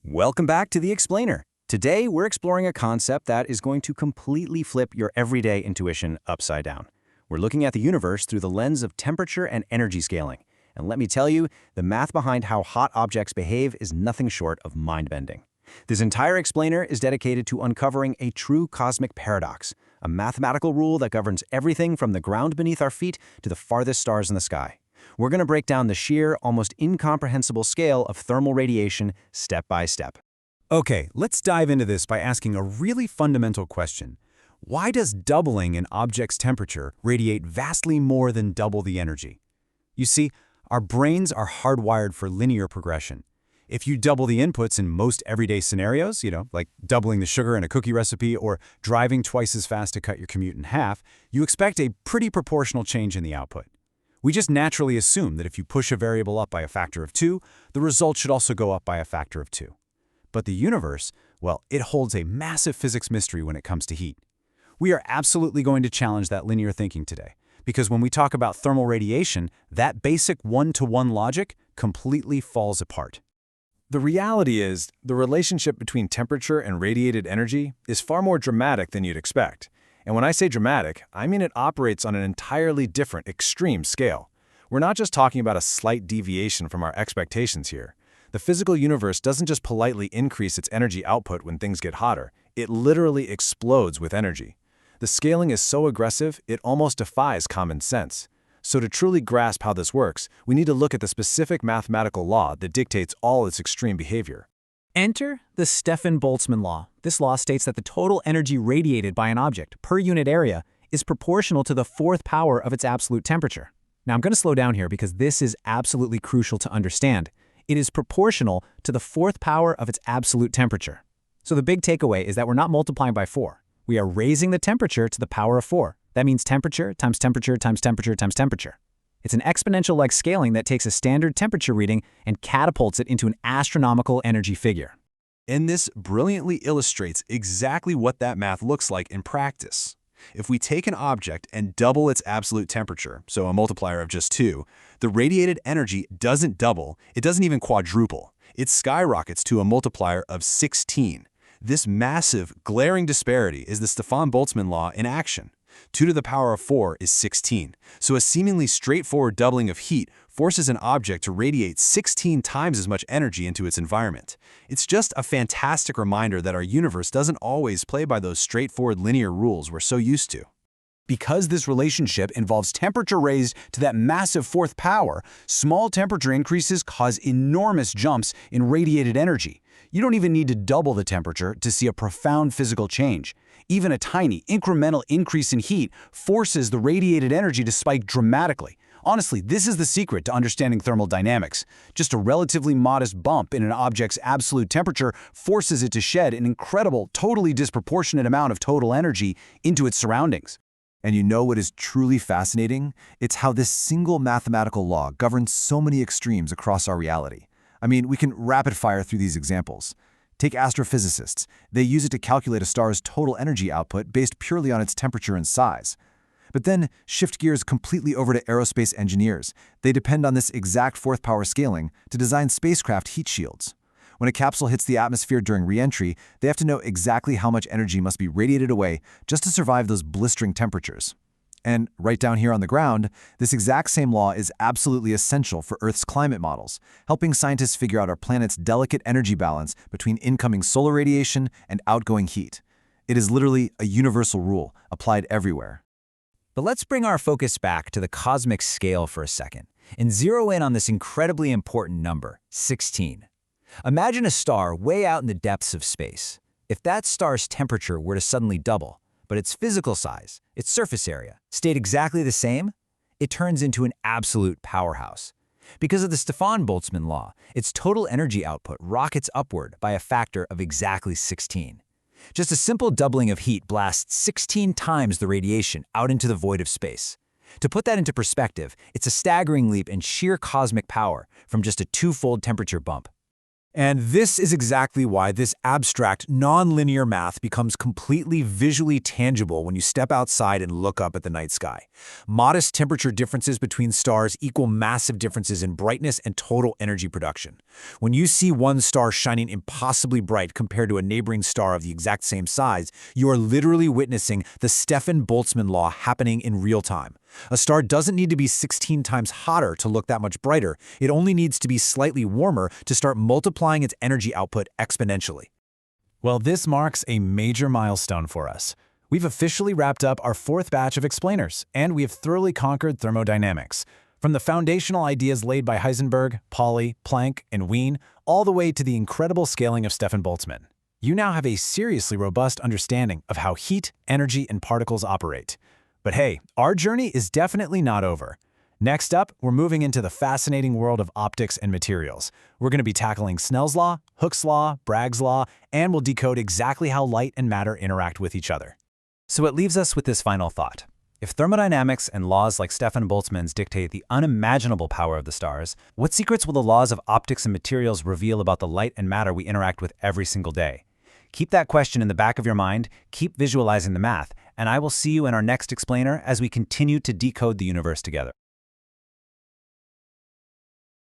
Welcome back to The Explainer. Today, we're exploring a concept that is going to completely flip your everyday intuition upside down. We're looking at the universe through the lens of temperature and energy scaling. And let me tell you, the math behind how hot objects behave is nothing short of mind-bending. This entire explainer is dedicated to uncovering a true cosmic paradox, a mathematical rule that governs everything from the ground beneath our feet to the farthest stars in the sky. We're going to break down the sheer, almost incomprehensible scale of thermal radiation step by step. Okay, let's dive into this by asking a really fundamental question. Why does doubling an object's temperature radiate vastly more than double the energy? You see, our brains are hardwired for linear progression. If you double the inputs in most everyday scenarios, like doubling the sugar in a cookie recipe or driving twice as fast to cut your commute in half, you expect a pretty proportional change in the output. We just naturally assume that if you push a variable up by a factor of 2, the result should also go up by a factor of 2. But the universe, well, it holds a massive physics mystery when it comes to heat. We are absolutely going to challenge that linear thinking today, because when we talk about thermal radiation, that basic one-to-one logic completely falls apart. The reality is, the relationship between temperature and radiated energy is far more dramatic than you'd expect. And when I say dramatic, I mean it operates on an entirely different, extreme scale. We're not just talking about a slight deviation from our expectations here. The physical universe doesn't just politely increase its energy output when things get hotter. It literally explodes with energy. The scaling is so aggressive, it almost defies common sense. So to truly grasp how this works, we need to look at the specific mathematical law that dictates all its extreme behavior. Enter the Stefan-Boltzmann Law. This law states that the total energy radiated by an object per unit area is proportional to the fourth power of its absolute temperature. Now I'm going to slow down here because this is absolutely crucial to understand. It is proportional to the fourth power of its absolute temperature. So the big takeaway is that we're not multiplying by 4. We are raising the temperature to the power of 4. That means temperature times temperature times temperature times temperature. It's an exponential-like scaling that takes a standard temperature reading and catapults it into an astronomical energy figure. And this brilliantly illustrates exactly what that math looks like in practice. If we take an object and double its absolute temperature, so a multiplier of just 2, the radiated energy doesn't double, it doesn't even quadruple. It skyrockets to a multiplier of 16. This massive, glaring disparity is the Stefan-Boltzmann Law in action. 2 to the power of 4 is 16, so a seemingly straightforward doubling of heat forces an object to radiate 16 times as much energy into its environment. It's just a fantastic reminder that our universe doesn't always play by those straightforward linear rules we're so used to. Because this relationship involves temperature raised to that massive fourth power, small temperature increases cause enormous jumps in radiated energy. You don't even need to double the temperature to see a profound physical change. Even a tiny, incremental increase in heat forces the radiated energy to spike dramatically. Honestly, this is the secret to understanding thermodynamics. Just a relatively modest bump in an object's absolute temperature forces it to shed an incredible, totally disproportionate amount of total energy into its surroundings. And you know what is truly fascinating? It's how this single mathematical law governs so many extremes across our reality. I mean, we can rapid fire through these examples. Take astrophysicists. They use it to calculate a star's total energy output based purely on its temperature and size. But then shift gears completely over to aerospace engineers. They depend on this exact fourth power scaling to design spacecraft heat shields. When a capsule hits the atmosphere during re-entry, they have to know exactly how much energy must be radiated away just to survive those blistering temperatures. And right down here on the ground, this exact same law is absolutely essential for Earth's climate models, helping scientists figure out our planet's delicate energy balance between incoming solar radiation and outgoing heat. It is literally a universal rule applied everywhere. But let's bring our focus back to the cosmic scale for a second and zero in on this incredibly important number, 16. Imagine a star way out in the depths of space. If that star's temperature were to suddenly double, but its physical size, its surface area, stayed exactly the same, it turns into an absolute powerhouse. Because of the Stefan-Boltzmann Law, its total energy output rockets upward by a factor of exactly 16. Just a simple doubling of heat blasts 16 times the radiation out into the void of space. To put that into perspective, it's a staggering leap in sheer cosmic power from just a 2-fold temperature bump. And this is exactly why this abstract, non-linear math becomes completely visually tangible when you step outside and look up at the night sky. Modest temperature differences between stars equal massive differences in brightness and total energy production. When you see one star shining impossibly bright compared to a neighboring star of the exact same size, you are literally witnessing the Stefan-Boltzmann Law happening in real time. A star doesn't need to be 16 times hotter to look that much brighter. It only needs to be slightly warmer to start multiplying its energy output exponentially. Well, this marks a major milestone for us. We've officially wrapped up our 4th batch of explainers, and we have thoroughly conquered thermodynamics. From the foundational ideas laid by Heisenberg, Pauli, Planck, and Wien, all the way to the incredible scaling of Stefan-Boltzmann. You now have a seriously robust understanding of how heat, energy, and particles operate. But hey, our journey is definitely not over. Next up, we're moving into the fascinating world of optics and materials. We're going to be tackling Snell's law, Hooke's law, Bragg's law, and we'll decode exactly how light and matter interact with each other. So it leaves us with this final thought. If thermodynamics and laws like Stefan-Boltzmann's dictate the unimaginable power of the stars, what secrets will the laws of optics and materials reveal about the light and matter we interact with every single day? Keep that question in the back of your mind, keep visualizing the math, and I will see you in our next explainer as we continue to decode the universe together.